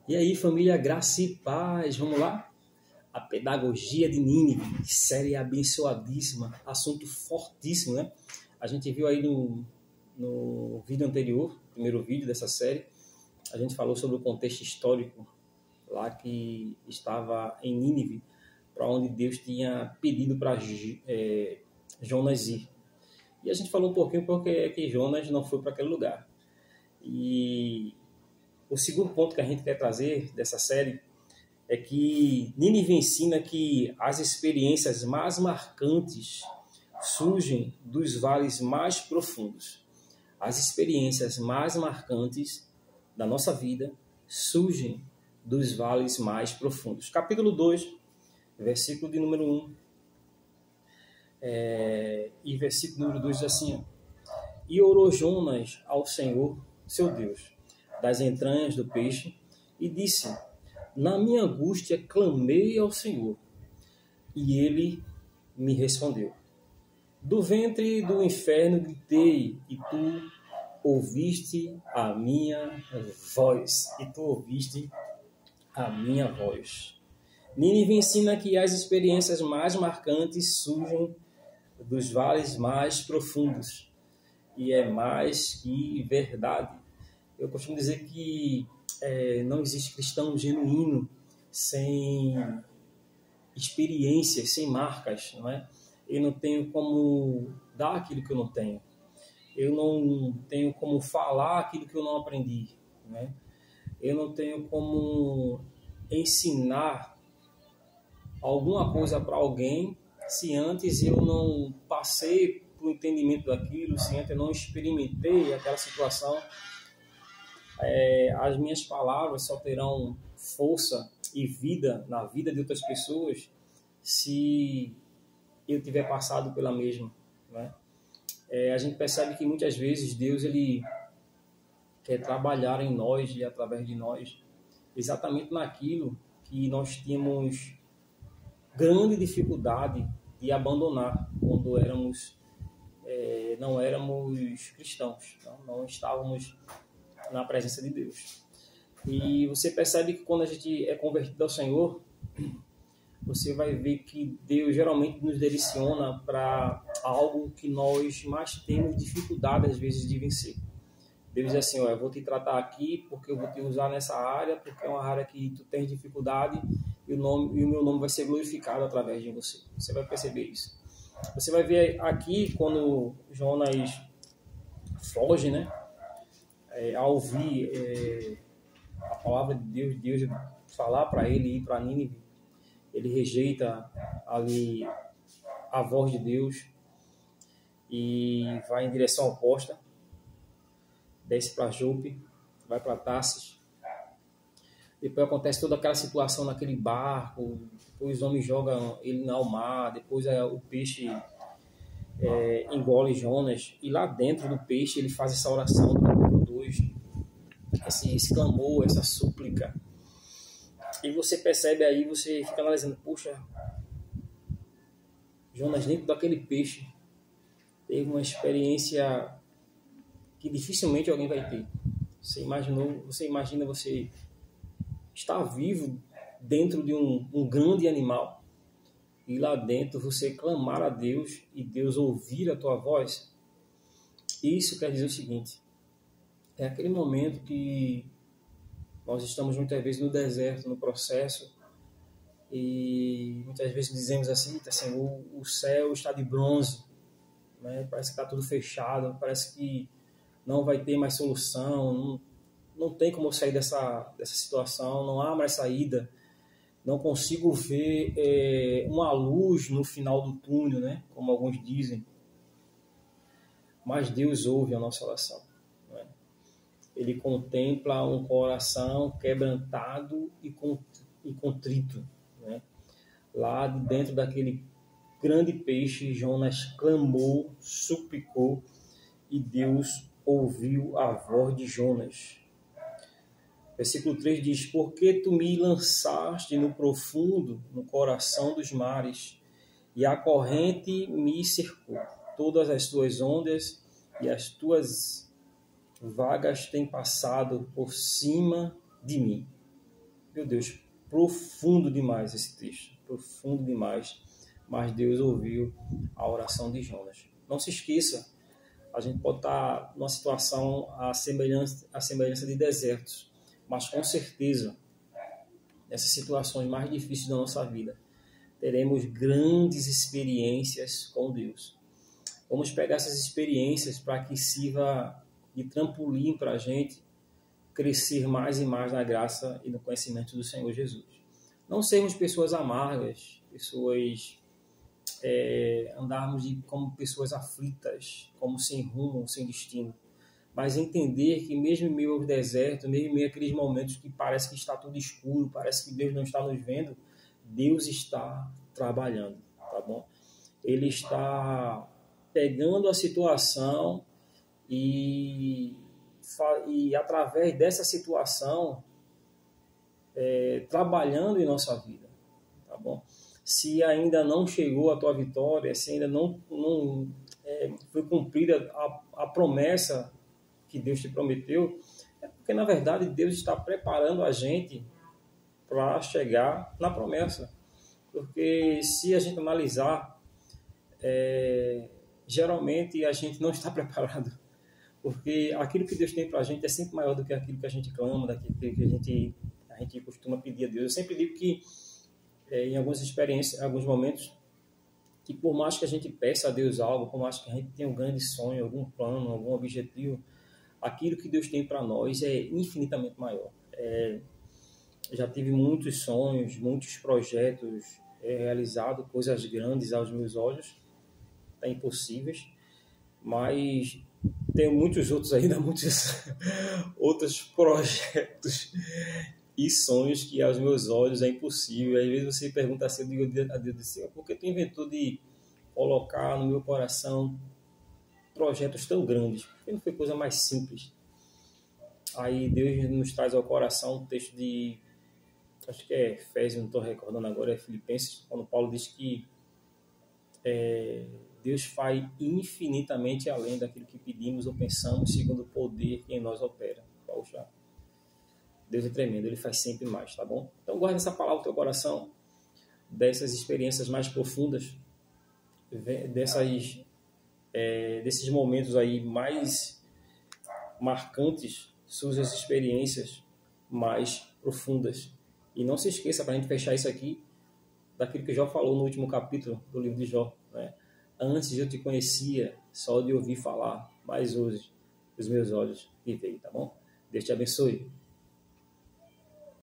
E aí, família, graça e paz, vamos lá? A pedagogia de Nínive, série abençoadíssima, assunto fortíssimo, né? A gente viu aí no vídeo anterior, primeiro vídeo dessa série, a gente falou sobre o contexto histórico lá que estava em Nínive, para onde Deus tinha pedido para Jonas ir. E a gente falou um pouquinho porque é que Jonas não foi para aquele lugar. E o segundo ponto que a gente quer trazer dessa série é que Nínive ensina que as experiências mais marcantes surgem dos vales mais profundos. As experiências mais marcantes da nossa vida surgem dos vales mais profundos. Capítulo 2, versículo de número 1. E versículo número 2 diz assim: E orou Jonas ao Senhor, seu Deus, das entranhas do peixe, e disse: Na minha angústia clamei ao Senhor, e ele me respondeu. Do ventre do inferno gritei, e tu ouviste a minha voz. Nínive ensina que as experiências mais marcantes surgem dos vales mais profundos. E é mais que verdade. Eu costumo dizer que não existe cristão genuíno sem experiências, sem marcas, não é? Eu não tenho como dar aquilo que eu não tenho. Eu não tenho como falar aquilo que eu não aprendi, né? Eu não tenho como ensinar alguma coisa para alguém se antes eu não passei por entendimento daquilo, se antes eu não experimentei aquela situação. As minhas palavras só terão força e vida na vida de outras pessoas se eu tiver passado pela mesma, né? A gente percebe que muitas vezes Deus ele quer trabalhar em nós e através de nós exatamente naquilo que nós tínhamos grande dificuldade de abandonar quando não éramos cristãos, não estávamos na presença de Deus. E você percebe que quando a gente é convertido ao Senhor, você vai ver que Deus geralmente nos direciona para algo que nós mais temos dificuldade às vezes de vencer. Deus diz assim: eu vou te tratar aqui porque eu vou te usar nessa área, porque é uma área que tu tens dificuldade e o meu nome vai ser glorificado através de você. Você vai perceber isso. Você vai ver aqui quando Jonas foge, né? Ao ouvir a palavra de Deus falar para ele ir para Nínive, ele rejeita ali a voz de Deus e vai em direção oposta, desce para Jope, vai para Tarsis. Depois acontece toda aquela situação naquele barco, depois os homens jogam ele ao mar, depois o peixe engole Jonas, e lá dentro do peixe ele faz essa oração do capítulo 2, esse clamor, essa súplica. E você percebe aí, você fica analisando: puxa, Jonas dentro daquele peixe teve uma experiência que dificilmente alguém vai ter. Você imagina você estar vivo dentro de um grande animal e lá dentro você clamar a Deus e Deus ouvir a tua voz. Isso quer dizer o seguinte: é aquele momento que nós estamos muitas vezes no deserto, no processo, e muitas vezes dizemos assim: o céu está de bronze, né? Parece que está tudo fechado, parece que não vai ter mais solução, não tem como sair dessa situação, não há mais saída, não consigo ver uma luz no final do túnel, né? Como alguns dizem. Mas Deus ouve a nossa oração, né? Ele contempla um coração quebrantado e contrito, né? Lá de dentro daquele grande peixe, Jonas clamou, suplicou, e Deus ouviu a voz de Jonas. Versículo 3 diz: Porque tu me lançaste no profundo, no coração dos mares, e a corrente me cercou. Todas as tuas ondas e as tuas vagas têm passado por cima de mim. Meu Deus, profundo demais esse texto, profundo demais, mas Deus ouviu a oração de Jonas. Não se esqueça, a gente pode estar numa situação à semelhança de desertos, mas com certeza, nessas situações mais difíceis da nossa vida, teremos grandes experiências com Deus. Vamos pegar essas experiências para que sirva de trampolim para a gente crescer mais e mais na graça e no conhecimento do Senhor Jesus. Não sermos pessoas amargas, pessoas andarmos como pessoas aflitas, como sem rumo, sem destino, mas entender que mesmo em meio ao deserto, mesmo em meio àqueles momentos que parece que está tudo escuro, parece que Deus não está nos vendo, Deus está trabalhando, tá bom? Ele está pegando a situação e através dessa situação trabalhando em nossa vida, tá bom? Se ainda não chegou a tua vitória, se ainda não foi cumprida a promessa que Deus te prometeu, é porque na verdade Deus está preparando a gente para chegar na promessa. Porque se a gente analisar, geralmente a gente não está preparado. Porque aquilo que Deus tem para a gente é sempre maior do que aquilo que a gente clama, daquilo que a gente costuma pedir a Deus. Eu sempre digo que em algumas experiências, em alguns momentos, que por mais que a gente peça a Deus algo, por mais que a gente tenha um grande sonho, algum plano, algum objetivo, aquilo que Deus tem para nós é infinitamente maior. Já tive muitos sonhos, muitos projetos realizados, coisas grandes aos meus olhos, impossíveis, mas tenho muitos outros ainda, muitos outros projetos e sonhos que aos meus olhos é impossível. Às vezes você pergunta assim, eu digo a Deus assim, por que tu inventou de colocar no meu coração projetos tão grandes? Porque não foi coisa mais simples. Aí Deus nos traz ao coração um texto de, acho que é Efésios, não estou recordando agora, é Filipenses, quando Paulo diz que Deus faz infinitamente além daquilo que pedimos ou pensamos, segundo o poder que em nós opera. Poxa, Deus é tremendo, Ele faz sempre mais, tá bom? Então guarda essa palavra no teu coração, dessas experiências mais profundas, desses momentos aí mais marcantes, suas experiências mais profundas. E não se esqueça, para a gente fechar isso aqui, daquilo que Jó falou no último capítulo do livro de Jó, né? Antes eu te conhecia só de ouvir falar, mas hoje os meus olhos te veem, tá bom? Deus te abençoe.